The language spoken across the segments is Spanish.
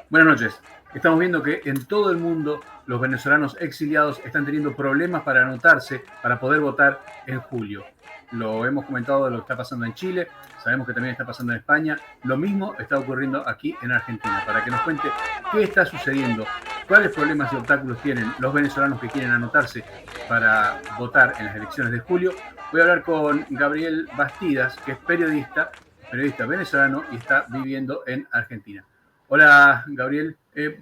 Buenas noches. Estamos viendo que en todo el mundo los venezolanos exiliados están teniendo problemas para anotarse, para poder votar en julio. Lo hemos comentado de lo que está pasando en Chile, sabemos que también está pasando en España. Lo mismo está ocurriendo aquí en Argentina. Para que nos cuente qué está sucediendo, cuáles problemas y obstáculos tienen los venezolanos que quieren anotarse para votar en las elecciones de julio, voy a hablar con Gabriel Bastidas, que es periodista venezolano y está viviendo en Argentina. Hola, Gabriel.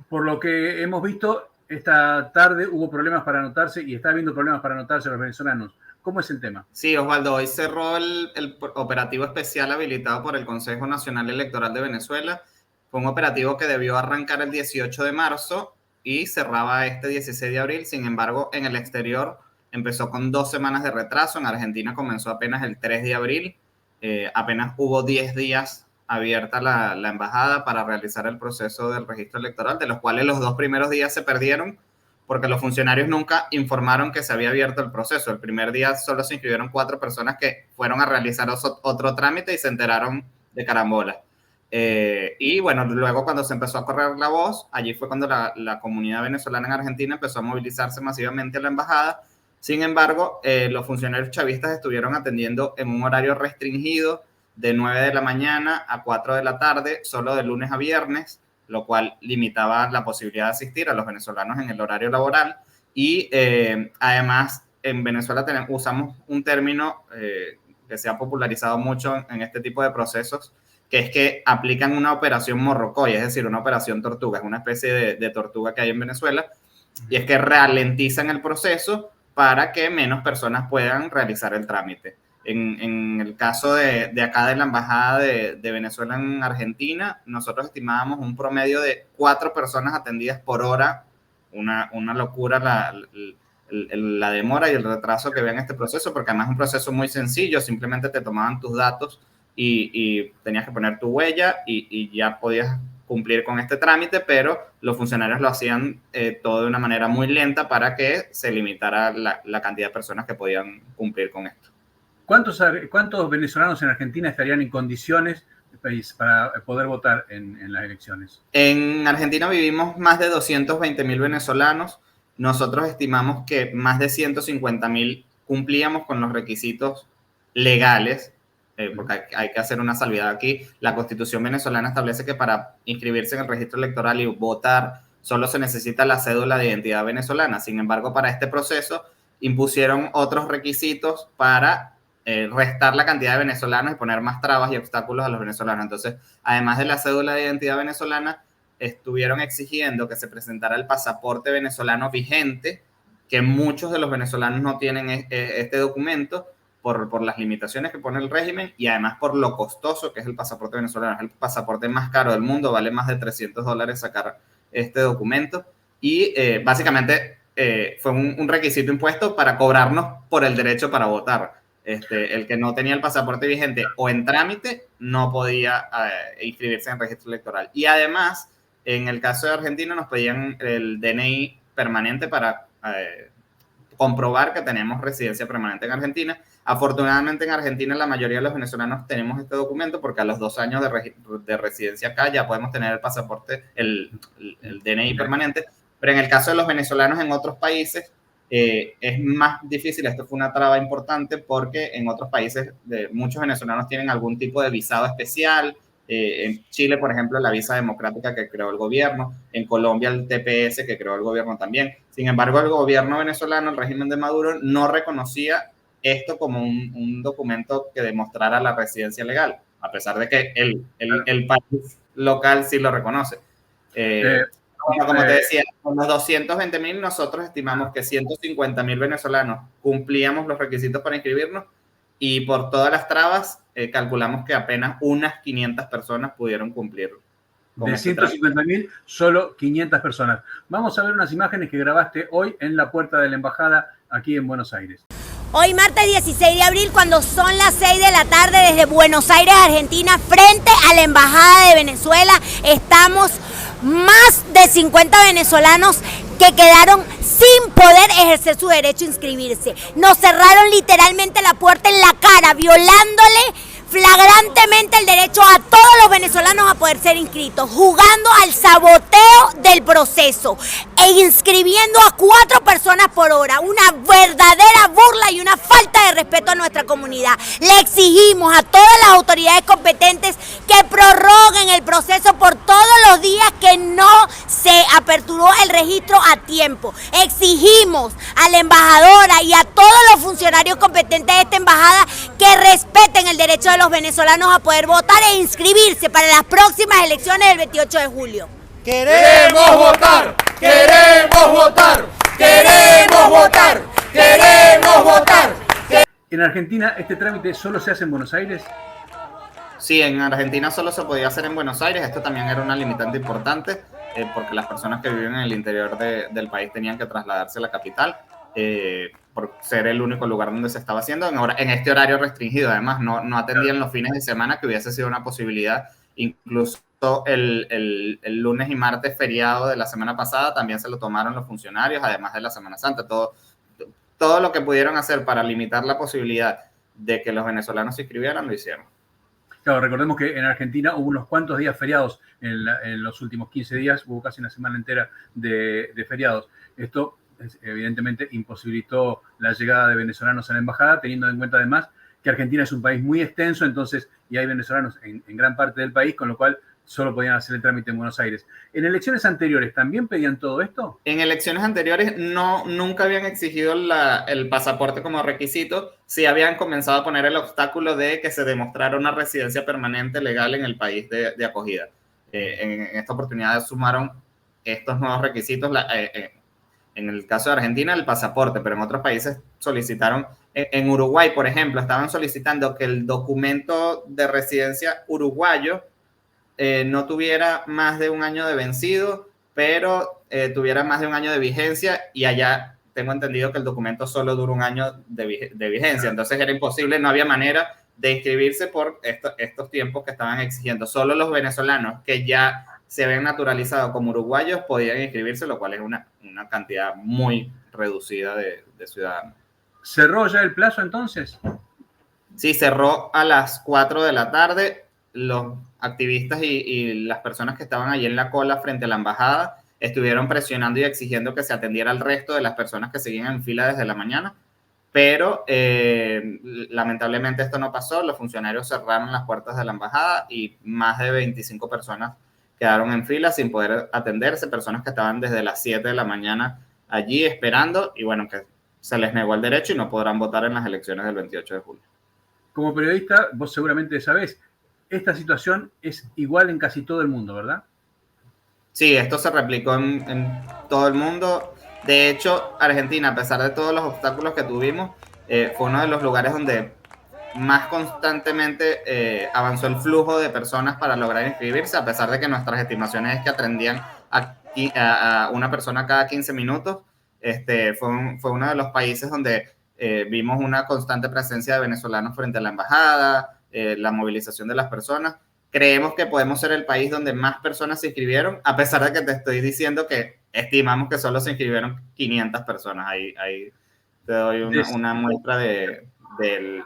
Por lo que hemos visto, esta tarde hubo problemas para anotarse y está habiendo problemas para anotarse los venezolanos. ¿Cómo es el tema? Sí, Osvaldo, hoy cerró el operativo especial habilitado por el Consejo Nacional Electoral de Venezuela. Fue un operativo que debió arrancar el 18 de marzo y cerraba este 16 de abril. Sin embargo, en el exterior empezó con 2 semanas de retraso. En Argentina comenzó apenas el 3 de abril. Apenas hubo 10 días abierta la embajada para realizar el proceso del registro electoral, de los cuales los 2 primeros días se perdieron porque los funcionarios nunca informaron que se había abierto el proceso. El primer día solo se inscribieron 4 personas que fueron a realizar otro trámite y se enteraron de carambola. Y bueno, luego cuando se empezó a correr la voz, allí fue cuando la comunidad venezolana en Argentina empezó a movilizarse masivamente a la embajada. Sin embargo, los funcionarios chavistas estuvieron atendiendo en un horario restringido de 9 de la mañana a 4 de la tarde, solo de lunes a viernes, lo cual limitaba la posibilidad de asistir a los venezolanos en el horario laboral. Y además, en Venezuela usamos un término que se ha popularizado mucho en este tipo de procesos, que es que aplican una operación morrocoy, es decir, una operación tortuga. Es una especie de tortuga que hay en Venezuela, y es que ralentizan el proceso para que menos personas puedan realizar el trámite. En el caso de acá de la Embajada de Venezuela en Argentina, nosotros estimábamos un promedio de 4 personas atendidas por hora. Una locura la demora y el retraso que ve en este proceso, porque además es un proceso muy sencillo. Simplemente te tomaban tus datos y tenías que poner tu huella y ya podías cumplir con este trámite, pero los funcionarios lo hacían todo de una manera muy lenta para que se limitara la cantidad de personas que podían cumplir con esto. ¿Cuántos venezolanos en Argentina estarían en condiciones para poder votar en las elecciones? En Argentina vivimos más de 220.000 venezolanos. Nosotros estimamos que más de 150.000 cumplíamos con los requisitos legales, porque hay que hacer una salvedad aquí. La Constitución venezolana establece que para inscribirse en el registro electoral y votar solo se necesita la cédula de identidad venezolana. Sin embargo, para este proceso impusieron otros requisitos para restar la cantidad de venezolanos y poner más trabas y obstáculos a los venezolanos. Entonces, además de la cédula de identidad venezolana, estuvieron exigiendo que se presentara el pasaporte venezolano vigente, que muchos de los venezolanos no tienen este documento por las limitaciones que pone el régimen y además por lo costoso que es el pasaporte venezolano. Es el pasaporte más caro del mundo, vale más de $300 sacar este documento y básicamente fue un requisito impuesto para cobrarnos por el derecho para votar. El que no tenía el pasaporte vigente o en trámite no podía inscribirse en el registro electoral. Y además, en el caso de Argentina, nos pedían el DNI permanente para comprobar que tenemos residencia permanente en Argentina. Afortunadamente, en Argentina, la mayoría de los venezolanos tenemos este documento porque a los 2 años de residencia acá ya podemos tener el pasaporte, el DNI permanente. Pero en el caso de los venezolanos en otros países, es más difícil. Esto fue una traba importante porque en otros países muchos venezolanos tienen algún tipo de visado especial. En Chile, por ejemplo, la visa democrática que creó el gobierno. En Colombia, el TPS que creó el gobierno también. Sin embargo, el gobierno venezolano, el régimen de Maduro, no reconocía esto como un documento que demostrara la residencia legal, a pesar de que el país local sí lo reconoce. Bueno, como te decía, con los 220.000 nosotros estimamos que 150.000 venezolanos cumplíamos los requisitos para inscribirnos y por todas las trabas calculamos que apenas unas 500 personas pudieron cumplir. De 150.000, solo 500 personas. Vamos a ver unas imágenes que grabaste hoy en la puerta de la embajada aquí en Buenos Aires. Hoy martes 16 de abril, cuando son las 6 de la tarde, desde Buenos Aires, Argentina, frente a la embajada de Venezuela, estamos más de 50 venezolanos que quedaron sin poder ejercer su derecho a inscribirse. Nos cerraron literalmente la puerta en la cara, violándole flagrantemente el derecho a todos los venezolanos a poder ser inscritos, jugando al saboteo del proceso e inscribiendo a 4 personas por hora, una verdadera burla y una falta de respeto a nuestra comunidad. Le exigimos a todas las autoridades competentes que prorroguen el proceso por todos los días que no se aperturó el registro a tiempo. Exigimos a la embajadora y a todos los funcionarios competentes de esta embajada que respeten el derecho de los venezolanos a poder votar e inscribirse para las próximas elecciones del 28 de julio. ¡Queremos votar! ¡Queremos votar! ¡Queremos votar! ¡Queremos votar! ¿En Argentina este trámite solo se hace en Buenos Aires? Sí, en Argentina solo se podía hacer en Buenos Aires. Esto también era una limitante importante porque las personas que viven en el interior del país tenían que trasladarse a la capital por ser el único lugar donde se estaba haciendo. En este horario restringido, además, no atendían los fines de semana, que hubiese sido una posibilidad. Incluso el lunes y martes feriado de la semana pasada también se lo tomaron los funcionarios, además de la Semana Santa. Todo lo que pudieron hacer para limitar la posibilidad de que los venezolanos se inscribieran, lo hicieron. Claro, recordemos que en Argentina hubo unos cuantos días feriados en los últimos 15 días, hubo casi una semana entera de feriados. Esto evidentemente imposibilitó la llegada de venezolanos a la embajada, teniendo en cuenta además que Argentina es un país muy extenso, entonces, y hay venezolanos en gran parte del país, con lo cual solo podían hacer el trámite en Buenos Aires. ¿En elecciones anteriores también pedían todo esto? En elecciones anteriores nunca habían exigido el pasaporte como requisito. Sí habían comenzado a poner el obstáculo de que se demostrara una residencia permanente legal en el país de acogida. En esta oportunidad sumaron estos nuevos requisitos. En el caso de Argentina, el pasaporte, pero en otros países solicitaron, en Uruguay, por ejemplo, estaban solicitando que el documento de residencia uruguayo no tuviera más de un año de vencido, pero tuviera más de un año de vigencia, y allá tengo entendido que el documento solo dura un año de vigencia, entonces era imposible, no había manera de inscribirse por estos tiempos que estaban exigiendo. Solo los venezolanos que ya se ven naturalizados como uruguayos podían inscribirse, lo cual es una cantidad muy reducida de ciudadanos. ¿Cerró ya el plazo entonces? Sí, cerró a las 4 de la tarde. Los activistas y las personas que estaban allí en la cola frente a la embajada estuvieron presionando y exigiendo que se atendiera al resto de las personas que seguían en fila desde la mañana, pero lamentablemente esto no pasó. Los funcionarios cerraron las puertas de la embajada y más de 25 personas quedaron en fila sin poder atenderse, personas que estaban desde las 7 de la mañana allí esperando, y bueno, que se les negó el derecho y no podrán votar en las elecciones del 28 de julio. Como periodista, vos seguramente sabés, esta situación es igual en casi todo el mundo, ¿verdad? Sí, esto se replicó en todo el mundo. De hecho, Argentina, a pesar de todos los obstáculos que tuvimos, fue uno de los lugares donde más constantemente avanzó el flujo de personas para lograr inscribirse, a pesar de que nuestras estimaciones es que atendían a una persona cada 15 minutos. Fue uno de los países donde vimos una constante presencia de venezolanos frente a la embajada, la movilización de las personas. Creemos que podemos ser el país donde más personas se inscribieron, a pesar de que te estoy diciendo que estimamos que solo se inscribieron 500 personas. Ahí te doy una muestra de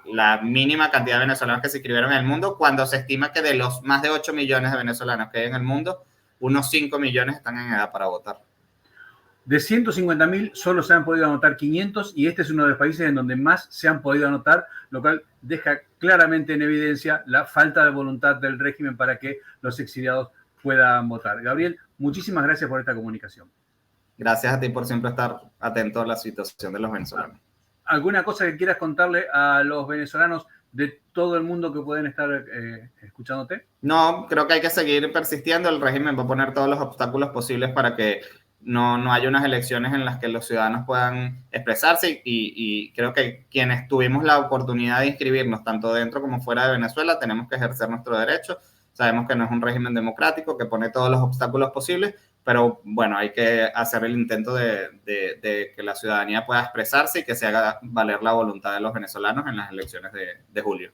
la mínima cantidad de venezolanos que se inscribieron en el mundo, cuando se estima que de los más de 8 millones de venezolanos que hay en el mundo, unos 5 millones están en edad para votar. De 150.000 solo se han podido anotar 500, y este es uno de los países en donde más se han podido anotar, lo cual deja claramente en evidencia la falta de voluntad del régimen para que los exiliados puedan votar. Gabriel, muchísimas gracias por esta comunicación. Gracias a ti por siempre estar atento a la situación de los venezolanos. ¿Alguna cosa que quieras contarle a los venezolanos de todo el mundo que pueden estar escuchándote? No, creo que hay que seguir persistiendo. El régimen va a poner todos los obstáculos posibles para que no haya unas elecciones en las que los ciudadanos puedan expresarse, y creo que quienes tuvimos la oportunidad de inscribirnos tanto dentro como fuera de Venezuela tenemos que ejercer nuestro derecho. Sabemos que no es un régimen democrático que pone todos los obstáculos posibles, pero bueno, hay que hacer el intento de que la ciudadanía pueda expresarse y que se haga valer la voluntad de los venezolanos en las elecciones de julio.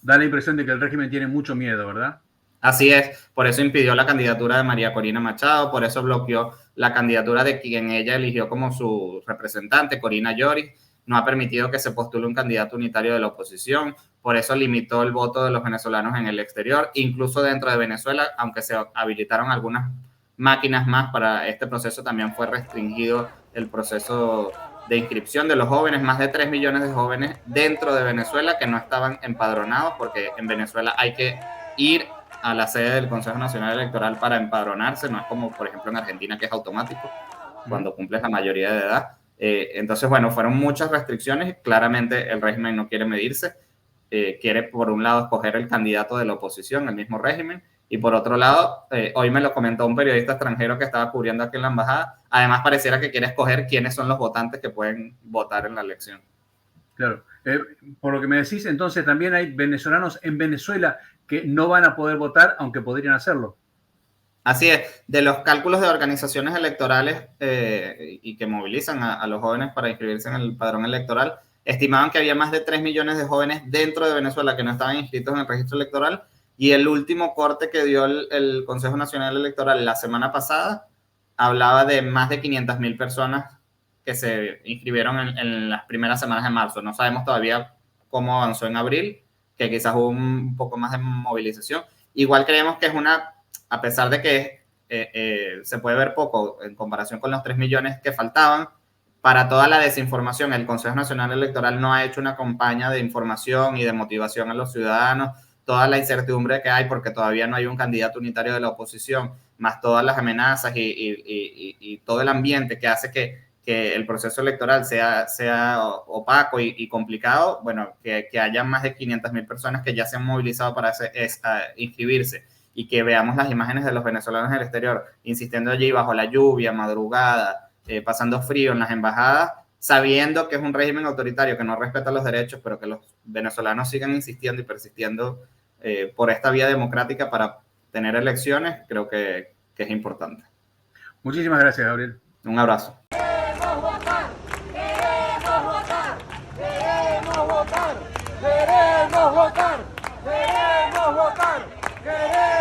Da la impresión de que el régimen tiene mucho miedo, ¿verdad? Así es, por eso impidió la candidatura de María Corina Machado, por eso bloqueó la candidatura de quien ella eligió como su representante, Corina Lloris. no ha permitido que se postule un candidato unitario de la oposición, por eso limitó el voto de los venezolanos en el exterior, incluso dentro de Venezuela, aunque se habilitaron algunas máquinas más para este proceso, también fue restringido el proceso de inscripción de los jóvenes, más de 3 millones de jóvenes dentro de Venezuela que no estaban empadronados, porque en Venezuela hay que ir a la sede del Consejo Nacional Electoral para empadronarse, no es como por ejemplo en Argentina que es automático cuando cumples la mayoría de edad. Entonces, bueno, fueron muchas restricciones, claramente el régimen no quiere medirse, quiere por un lado escoger el candidato de la oposición, el mismo régimen, y por otro lado, hoy me lo comentó un periodista extranjero que estaba cubriendo aquí en la embajada, además pareciera que quiere escoger quiénes son los votantes que pueden votar en la elección. Claro, por lo que me decís, entonces también hay venezolanos en Venezuela que no van a poder votar, aunque podrían hacerlo. Así es, de los cálculos de organizaciones electorales y que movilizan a los jóvenes para inscribirse en el padrón electoral, estimaban que había más de 3 millones de jóvenes dentro de Venezuela que no estaban inscritos en el registro electoral, y el último corte que dio el Consejo Nacional Electoral la semana pasada hablaba de más de 500.000 personas que se inscribieron en las primeras semanas de marzo. No sabemos todavía cómo avanzó en abril, que quizás hubo un poco más de movilización. Igual creemos que es a pesar de que se puede ver poco en comparación con los 3 millones que faltaban, para toda la desinformación, el Consejo Nacional Electoral no ha hecho una campaña de información y de motivación a los ciudadanos. Toda la incertidumbre que hay porque todavía no hay un candidato unitario de la oposición, más todas las amenazas y todo el ambiente que hace que el proceso electoral sea opaco y complicado, bueno, que haya más de 500.000 personas que ya se han movilizado para inscribirse, y que veamos las imágenes de los venezolanos en el exterior insistiendo allí bajo la lluvia, madrugada, pasando frío en las embajadas, sabiendo que es un régimen autoritario que no respeta los derechos, pero que los venezolanos sigan insistiendo y persistiendo por esta vía democrática para tener elecciones, creo que es importante. Muchísimas gracias, Gabriel. Un abrazo. Queremos votar, queremos votar, queremos votar, queremos votar, queremos votar, queremos